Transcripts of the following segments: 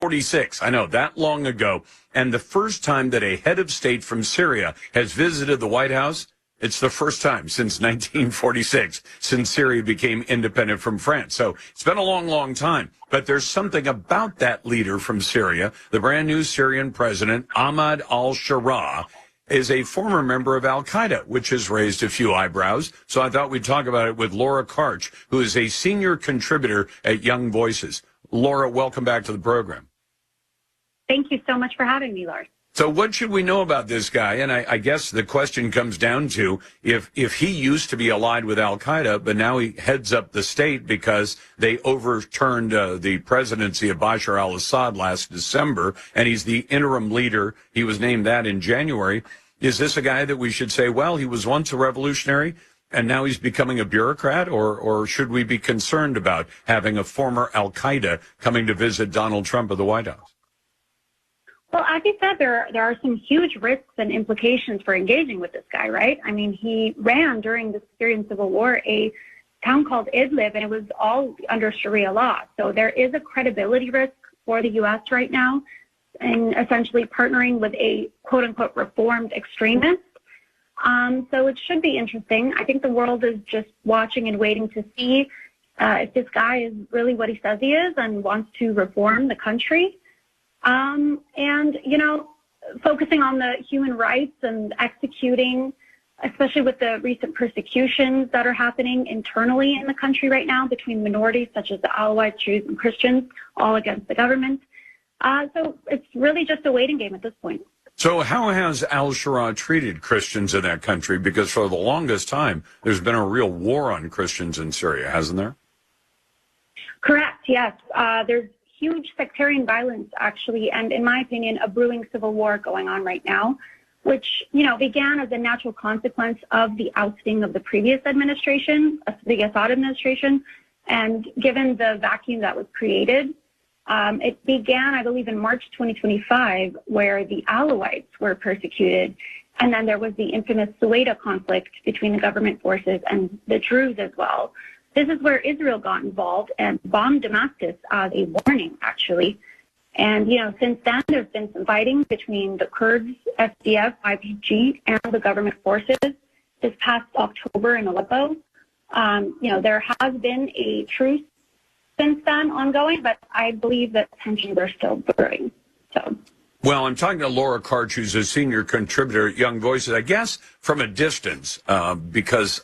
46, I know, that long ago. And the first time that a head of state from Syria has visited the White House, it's the first time since 1946, since Syria became independent from France. So it's been a long, long time. But there's something about that leader from Syria, the brand new Syrian president, Ahmad al-Sharaa, is a former member of al-Qaeda, which has raised a few eyebrows. So I thought we'd talk about it with Lora Karch, who is a senior contributor at Young Voices. Lora, welcome back to the program. Thank you so much for having me, Lars. So what should we know about this guy? And I guess the question comes down to if he used to be allied with al-Qaeda, but now he heads up the state because they overturned the presidency of Bashar al-Assad last December, and he's the interim leader. He was named that in January. Is this a guy that we should say, well, he was once a revolutionary and now he's becoming a bureaucrat, or should we be concerned about having a former al-Qaeda coming to visit Donald Trump at the White House? Well, as you said, there are some huge risks and implications for engaging with this guy, right? I mean, he ran during the Syrian civil war a town called Idlib, and it was all under Sharia law. So there is a credibility risk for the U.S. right now in essentially partnering with a quote-unquote reformed extremist. So it should be interesting. I think the world is just watching and waiting to see if this guy is really what he says he is and wants to reform the country. And, you know, focusing on the human rights and executing, especially with the recent persecutions that are happening internally in the country right now between minorities such as the Alawites, Jews, and Christians, all against the government. So it's really just a waiting game at this point. So how has al-Sharaa treated Christians in that country? Because for the longest time, there's been a real war on Christians in Syria, hasn't there? Correct, yes. There's huge sectarian violence, actually, and in my opinion, a brewing civil war going on right now, which, you know, began as a natural consequence of the ousting of the previous administration, the Assad administration, and given the vacuum that was created, it began, I believe, in March 2025, where the Alawites were persecuted, and then there was the infamous Suwaida conflict between the government forces and the Druze as well. This is where Israel got involved and bombed Damascus as a warning, actually. And, you know, since then, there's been some fighting between the Kurds, SDF, YPG, and the government forces. This past October in Aleppo, you know, there has been a truce since then ongoing, but I believe that tensions are still brewing. So. Well, I'm talking to Lora Karch, who's a senior contributor at Young Voices, I guess from a distance, because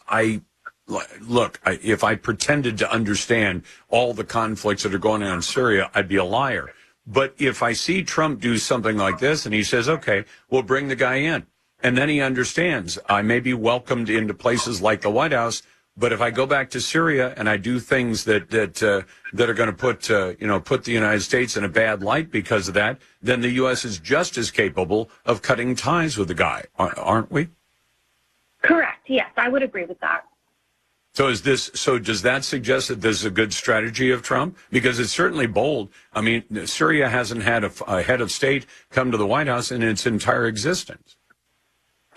if I pretended to understand all the conflicts that are going on in Syria, I'd be a liar. But if I see Trump do something like this and he says, okay, we'll bring the guy in, and then he understands I may be welcomed into places like the White House, but if I go back to Syria and I do things that are going to put the United States in a bad light because of that, then the U.S. is just as capable of cutting ties with the guy, aren't we? Correct. Yes, I would agree with that. So does that suggest that this is a good strategy of Trump? Because it's certainly bold. I mean, Syria hasn't had a head of state come to the White House in its entire existence.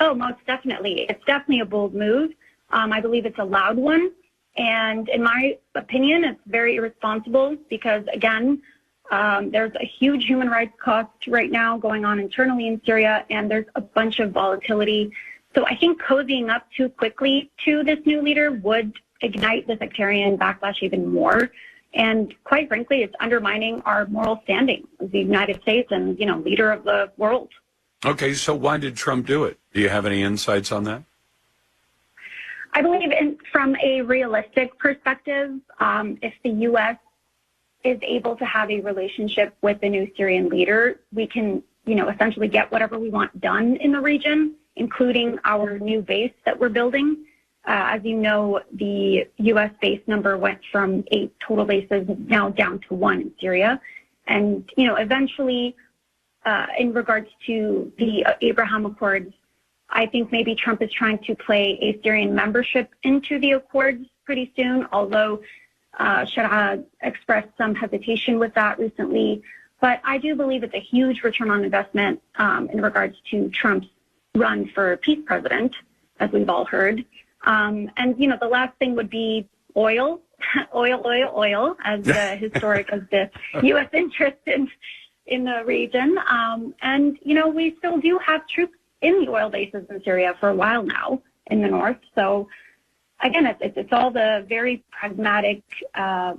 Oh, most definitely. It's definitely a bold move. I believe it's a loud one. And in my opinion, it's very irresponsible because, again, there's a huge human rights cost right now going on internally in Syria, and there's a bunch of volatility. So I think cozying up too quickly to this new leader would ignite the sectarian backlash even more. And quite frankly, it's undermining our moral standing as the United States and, you know, leader of the world. Okay, so why did Trump do it? Do you have any insights on that? I believe from a realistic perspective, if the U.S. is able to have a relationship with the new Syrian leader, we can, you know, essentially get whatever we want done in the region, including our new base that we're building. As you know, the U.S. base number went from 8 total bases now down to 1 in Syria. And, you know, eventually, in regards to the Abraham Accords, I think maybe Trump is trying to play a Syrian membership into the Accords pretty soon, although Sharaa expressed some hesitation with that recently. But I do believe it's a huge return on investment in regards to Trump's run for peace president, as we've all heard. And, you know, the last thing would be oil, oil, as historic as the U.S. interest in in the region. And, we still do have troops in the oil bases in Syria for a while now in the north. So, again, it's all the very pragmatic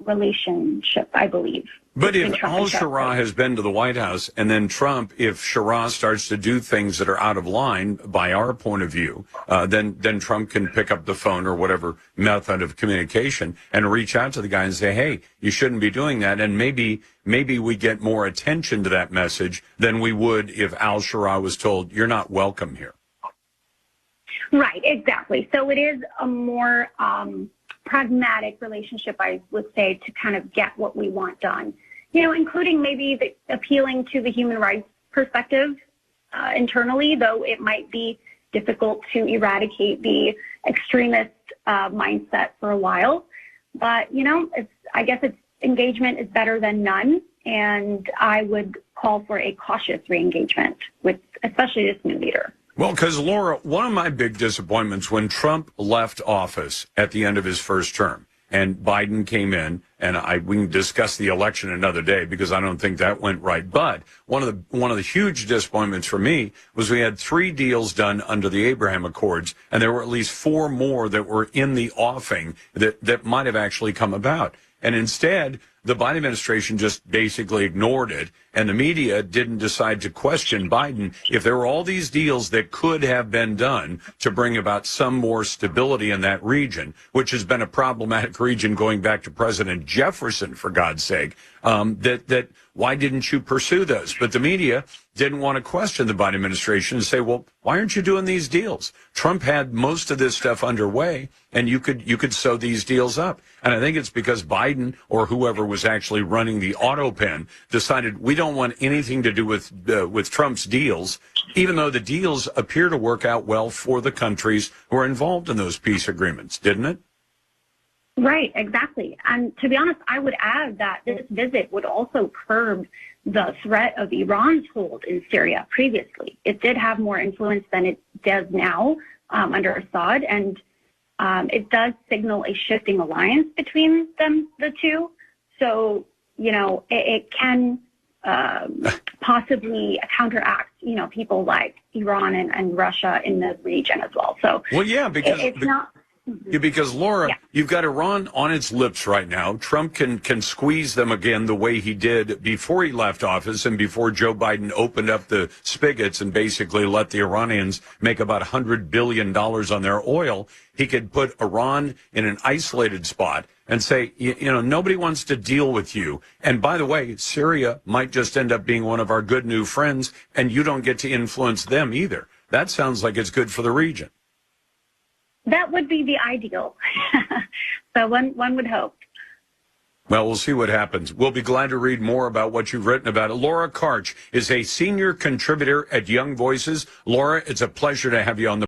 relationship, I believe. But if al-Shara has been to the White House, and then Trump, if Shara starts to do things that are out of line, by our point of view, then Trump can pick up the phone or whatever method of communication and reach out to the guy and say, hey, you shouldn't be doing that. And maybe we get more attention to that message than we would if al-Shara was told, you're not welcome here. Right, exactly. So it is a more pragmatic relationship, I would say, to kind of get what we want done, including maybe appealing to the human rights perspective internally, though it might be difficult to eradicate the extremist mindset for a while. But, I guess engagement is better than none, and I would call for a cautious re-engagement with especially this new leader. Well, because, Laura, one of my big disappointments when Trump left office at the end of his first term and Biden came in, and we can discuss the election another day because I don't think that went right. But one of the huge disappointments for me was we had 3 deals done under the Abraham Accords, and there were at least 4 more that were in the offing that might have actually come about. And instead, the Biden administration just basically ignored it, and the media didn't decide to question Biden if there were all these deals that could have been done to bring about some more stability in that region, which has been a problematic region going back to President Jefferson, for God's sake, that why didn't you pursue those? But the media didn't want to question the Biden administration and say, well, why aren't you doing these deals? Trump had most of this stuff underway, and you could sew these deals up. And I think it's because Biden or whoever was actually running the auto pen decided we don't want anything to do with Trump's deals, even though the deals appear to work out well for the countries who are involved in those peace agreements, didn't it? Right, exactly. And to be honest, I would add that this visit would also curb the threat of Iran's hold in Syria previously. It did have more influence than it does now under Assad, and it does signal a shifting alliance between the two. So, it can possibly counteract, people like Iran and Russia in the region as well. So, well, yeah, because it's not. Yeah, because, Laura, you've got Iran on its lips right now. Trump can squeeze them again the way he did before he left office and before Joe Biden opened up the spigots and basically let the Iranians make about $100 billion on their oil. He could put Iran in an isolated spot and say, nobody wants to deal with you. And by the way, Syria might just end up being one of our good new friends, and you don't get to influence them either. That sounds like it's good for the region. That would be the ideal. So one would hope. Well, we'll see what happens. We'll be glad to read more about what you've written about it. Lora Karch is a senior contributor at Young Voices. Laura, it's a pleasure to have you on the